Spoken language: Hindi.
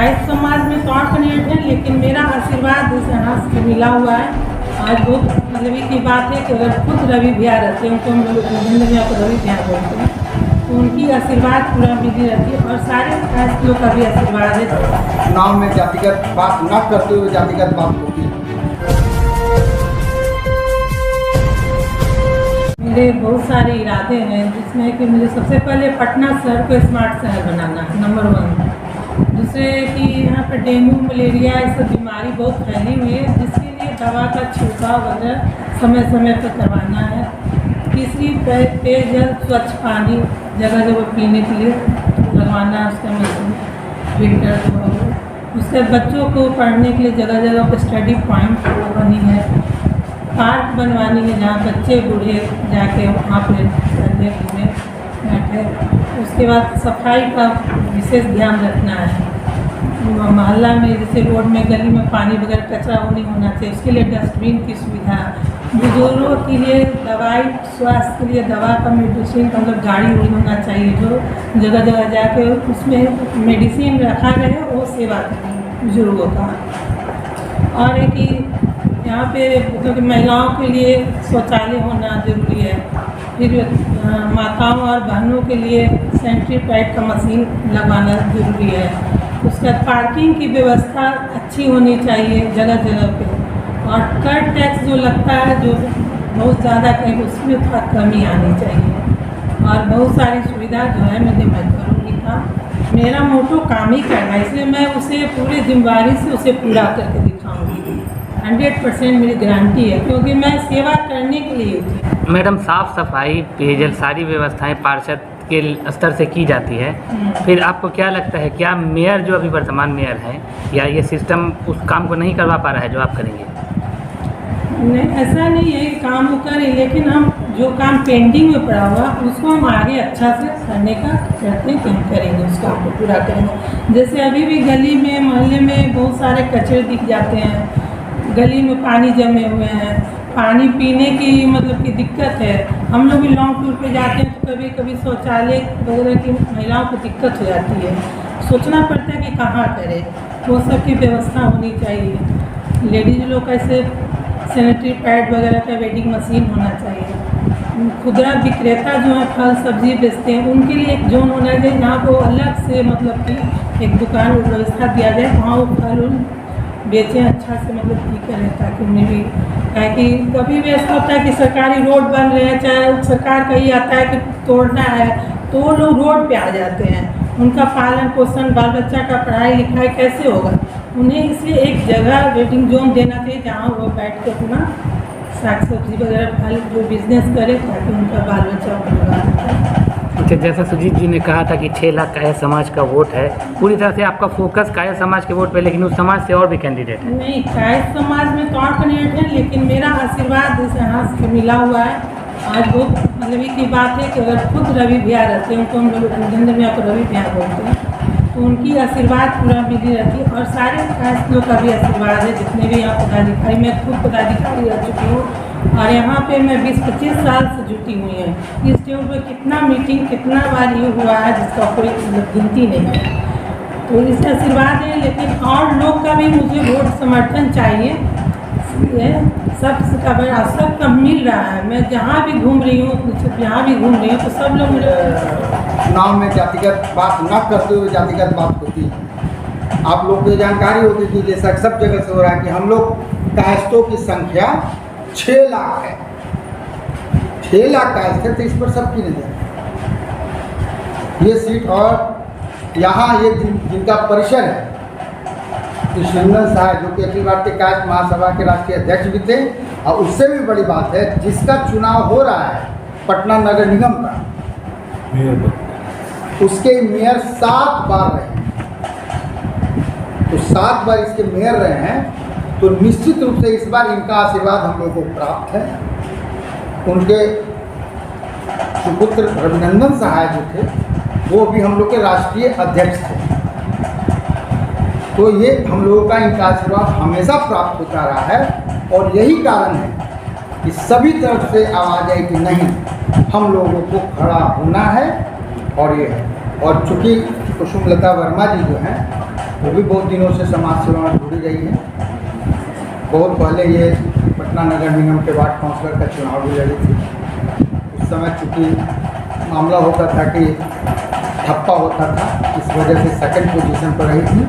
कायस्थ समाज में तो कैंडिडेट है, लेकिन मेरा आशीर्वाद इस यहाँ से मिला हुआ है। आज बहुत मतलब की बात है कि अगर खुद रवि भैया रहते हैं, उनको हम लोग रविंद्र भैया को रवि भैया बोलते हैं, तो उनकी आशीर्वाद पूरा मिली रहती है और सारे कास्ट लोग का भी आशीर्वाद है। चुनाव में जातिगत बात न करते हुए जातिगत बात होती है। मेरे बहुत सारे इरादे हैं, जिसमें कि मुझे सबसे पहले पटना शहर को स्मार्ट शहर बनाना नंबर 1। दूसरे कि यहाँ पर डेंगू मलेरिया ये सब बीमारी बहुत फैली हुई है, जिसके लिए दवा का छिड़काव वगैरह समय समय पर करवाना है। तीसरी पेयजल स्वच्छ पानी जगह जगह पीने के लिए लगवाना है, उसका मशीन फिल्टर। उसके बच्चों को पढ़ने के लिए जगह जगह पर स्टडी पॉइंट बनी है। पार्क बनवानी है जहाँ बच्चे बूढ़े जाके वहाँ पर पढ़ने घूमे बैठे। उसके बाद सफाई का विशेष ध्यान रखना है। मोहल्ला में जैसे रोड में गली में पानी वगैरह कचरा नहीं होना चाहिए, उसके लिए डस्टबिन की सुविधा। बुजुर्गों के लिए दवाई, स्वास्थ्य के लिए दवा का मेडिसिन का मतलब गाड़ी उड़ी होना चाहिए, जो जगह जगह जाके उसमें मेडिसिन रखा गया वो सेवा करें बुजुर्गों का। और एक ही यहाँ पे मतलब कि महिलाओं के लिए शौचालय होना ज़रूरी है। फिर माताओं और बहनों के लिए सैनिटरी पैड का मशीन लगवाना ज़रूरी है। उसका पार्किंग की व्यवस्था अच्छी होनी चाहिए जगह जगह पे। और कर टैक्स जो लगता है जो बहुत ज़्यादा कहीं, उसमें थोड़ा कमी आनी चाहिए। और बहुत सारी सुविधा जो है मैं करूँगी काम। मेरा मोटो काम ही करना है, इसलिए मैं उसे पूरी जिम्मेदारी से उसे पूरा करके दिखाऊँगी। 100% मेरी गारंटी है, क्योंकि मैं सेवा करने के लिए थी। मैडम, साफ़ सफाई पेयजल सारी व्यवस्थाएं पार्षद के स्तर से की जाती है, फिर आपको क्या लगता है क्या मेयर जो अभी वर्तमान मेयर हैं या ये सिस्टम उस काम को नहीं करवा पा रहा है जो आप करेंगे? नहीं, ऐसा नहीं है, काम वो करें, लेकिन हम जो काम पेंडिंग में पड़ा हुआ उसको हम आगे अच्छा से करने का करते हैं कि हम करेंगे, उस काम को पूरा करेंगे। जैसे अभी भी गली में मोहल्ले में बहुत सारे कचरे दिख जाते हैं, गली में पानी जमे हुए हैं, पानी पीने की मतलब की दिक्कत है। हम लोग भी लॉन्ग टूर पे जाते हैं तो कभी कभी शौचालय वगैरह की महिलाओं को दिक्कत हो जाती है, सोचना पड़ता है कि कहाँ करें, वो सब की व्यवस्था होनी चाहिए। लेडीज लोग कैसे सैनिटरी पैड वगैरह का वेडिंग मशीन होना चाहिए। खुदरा विक्रेता जो है फल सब्जी बेचते हैं, उनके लिए एक जोन होना चाहिए जहाँ को अलग से मतलब कि एक दुकान व्यवस्था दिया जाए, वहाँ वो फल बेचें अच्छा से, मतलब ठीक करें, ताकि उन्हें भी कि कभी भी ऐसा होता है कि सरकारी रोड बन रहे हैं, चाहे सरकार का ही आता है कि तोड़ना है तो वो लोग रोड पे आ जाते हैं। उनका पालन पोषण बाल बच्चा का पढ़ाई लिखाई कैसे होगा? उन्हें इसलिए एक जगह वेटिंग जोन देना चाहिए जहाँ वो बैठ के अपना साग सब्जी वगैरह फल जो बिजनेस करे, ताकि उनका बाल बच्चा को लगा सके। अच्छा, जैसा सुजीत जी ने कहा था कि 6 लाख काया समाज का वोट है, पूरी तरह से आपका फोकस काया समाज के वोट पे, लेकिन उस समाज से और भी कैंडिडेट है? नहीं, कायस्थ समाज में तो और कैंडिडेट है, लेकिन मेरा आशीर्वाद इस यहाँ से मिला हुआ है। आज बहुत मतलब की बात है कि अगर खुद रवि भैया रहते हैं, उनको हम लोग रविंद्र भैया को रवि भैया बोलते हैं, तो उनकी आशीर्वाद पूरा मिली रहती है। और सारे कास्ट लोग का भी आशीर्वाद है, जितने भी यहाँ पदाधिकारी, मैं खुद पदाधिकारी रह चुकी हूँ और यहाँ पे मैं 20-25 साल से जुटी हुई है। इस टेबल पर कितना मीटिंग कितना बार ये हुआ है जिसका कोई गिनती नहीं है। तो इससे आशीर्वाद है, लेकिन और लोग का भी मुझे वोट समर्थन चाहिए। सबका मिल रहा है, मैं जहाँ भी घूम रही हूँ, जहाँ भी घूम रही हूँ तो सब लोग मुझे चुनाव में जातिगत बात न करते हुए जातिगत बात होती है। आप लोग को जानकारी होगी कि जैसा सब जगह से हो रहा है कि हम लोग कायस्थों की संख्या 6 लाख है। 6 लाख कायस्थ है, तो इस पर सबकी नजर ये सीट। और यहाँ ये जिनका परिसर है कृष्णनंदन साहब, जो कि अखिल भारतीय कायस्थ महासभा के राष्ट्रीय अध्यक्ष भी थे, और उससे भी बड़ी बात है जिसका चुनाव हो रहा है पटना नगर निगम का, उसके मेयर 7 बार रहे। तो 7 बार इसके मेयर रहे हैं, तो निश्चित रूप से इस बार इनका आशीर्वाद हम लोगों को प्राप्त है। उनके सुपुत्र रविनंदन सहाय जो थे वो भी हम लोग के राष्ट्रीय अध्यक्ष थे। तो ये हम लोगों का इनका आशीर्वाद हमेशा प्राप्त होता रहा है, और यही कारण है कि सभी तरफ से आवाज़ आई कि नहीं, हम लोगों को खड़ा होना है। और ये है, और चूँकि कुसुमलता वर्मा जी जो हैं वो भी बहुत दिनों से समाज सेवा में जुड़ी रही है। बहुत पहले ये पटना नगर निगम के वार्ड काउंसलर का चुनाव भी लड़ी थी। उस समय चूँकि मामला होता था कि ठप्पा होता था, इस वजह से सेकंड पोजीशन पर रही थी।